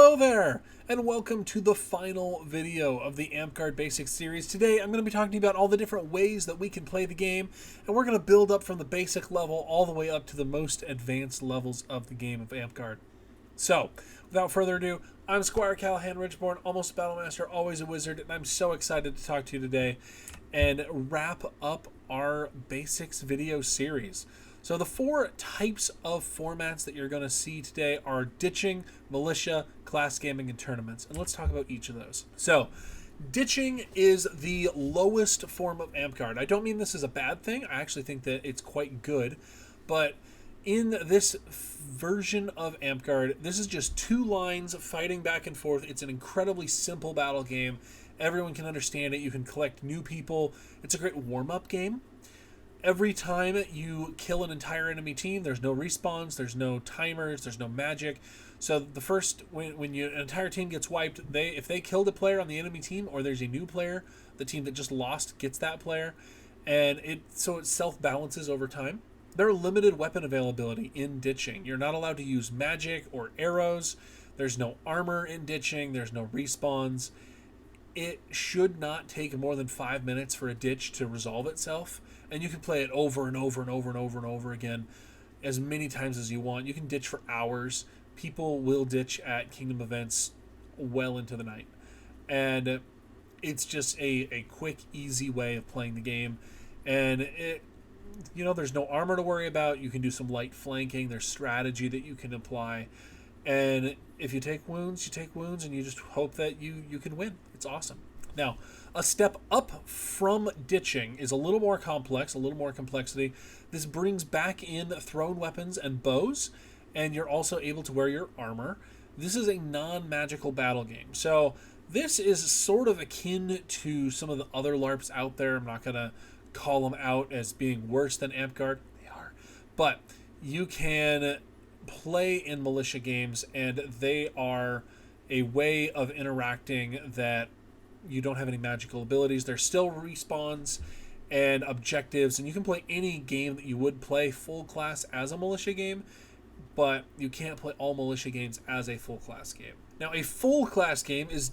Hello there, and welcome to the final video of the Amtgard Basics series. Today I'm going to be talking to you about all the different ways that we can play the game, and we're going to build up from the basic level all the way up to the most advanced levels of the game of Amtgard. So, without further ado, I'm Squire Callahan Ridgeborn, almost a Battlemaster, always a wizard, and I'm so excited to talk to you today and wrap up our Basics video series. So the four types of formats that you're going to see today are ditching, militia, class gaming, and tournaments. And let's talk about each of those. So ditching is the lowest form of Amtgard. I don't mean this is a bad thing. I actually think that it's quite good. But in this version of Amtgard, this is just two lines fighting back and forth. It's an incredibly simple battle game. Everyone can understand it. You can collect new people. It's a great warm-up game. Every time you kill an entire enemy team, there's no respawns, there's no timers, there's no magic. So the first, when an entire team gets wiped, if they killed a player on the enemy team, or there's a new player, the team that just lost gets that player, and it self-balances over time. There are limited weapon availability in ditching. You're not allowed to use magic or arrows. There's no armor in ditching. There's no respawns. It should not take more than 5 minutes for a ditch to resolve itself. And you can play it over and over and over and over and over again as many times as you want. You can ditch for hours. People will ditch at Kingdom events well into the night. And it's just a quick, easy way of playing the game. And there's no armor to worry about. You can do some light flanking. There's strategy that you can apply. And if you take wounds, you take wounds, and you just hope that you can win. It's awesome. Now, a step up from ditching is a little more complex, a little more complexity. This brings back in thrown weapons and bows, and you're also able to wear your armor. This is a non-magical battle game. So this is sort of akin to some of the other LARPs out there. I'm not going to call them out as being worse than Amtgard. They are. But you can play in militia games, and they are a way of interacting that you don't have any magical abilities. There's still respawns and objectives, and you can play any game that you would play full class as a militia game, but you can't play all militia games as a full class game. Now, a full class game is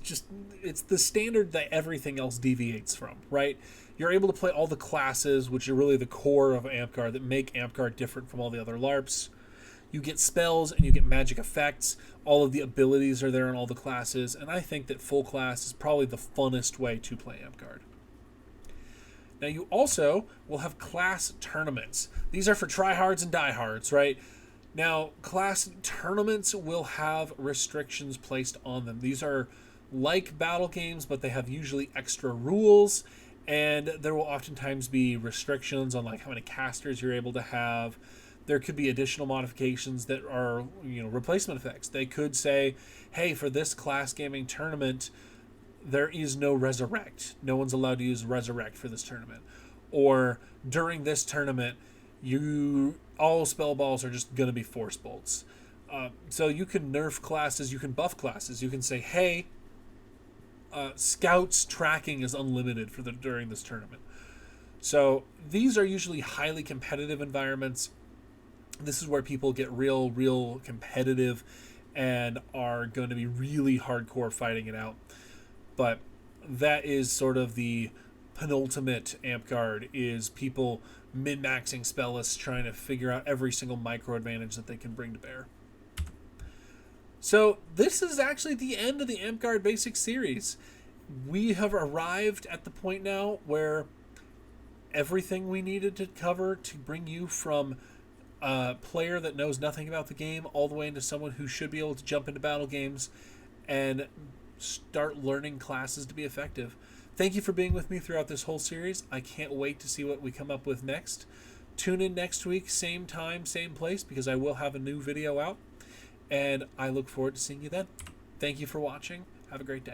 it's the standard that everything else deviates from, right? You're able to play all the classes, which are really the core of Amtgard that make Amtgard different from all the other LARPs. You get spells and you get magic effects. All of the abilities are there in all the classes, and I think that full class is probably the funnest way to play Amtgard. Now, you also will have class tournaments. These are for tryhards and diehards, right? Now, class tournaments will have restrictions placed on them. These are like battle games, but they have usually extra rules, and there will oftentimes be restrictions on like how many casters you're able to have. There could be additional modifications that are, replacement effects. They could say, hey, for this class gaming tournament, there is no resurrect. No one's allowed to use resurrect for this tournament. Or during this tournament, all spell balls are just going to be force bolts. So you can nerf classes, you can buff classes. You can say, hey, scouts tracking is unlimited during this tournament. So these are usually highly competitive environments. This is where people get real competitive and are going to be really hardcore fighting it out. But that is sort of the penultimate Amtgard, is people min-maxing spell lists, trying to figure out every single micro advantage that they can bring to bear. So this is actually the end of the Amtgard Basics series. We have arrived at the point now where everything we needed to cover to bring you from a player that knows nothing about the game all the way into someone who should be able to jump into battle games and start learning classes to be effective. Thank you for being with me throughout this whole series. I can't wait to see what we come up with next. Tune in next week, same time, same place, because I will have a new video out, and I look forward to seeing you then. Thank you for watching. Have a great day.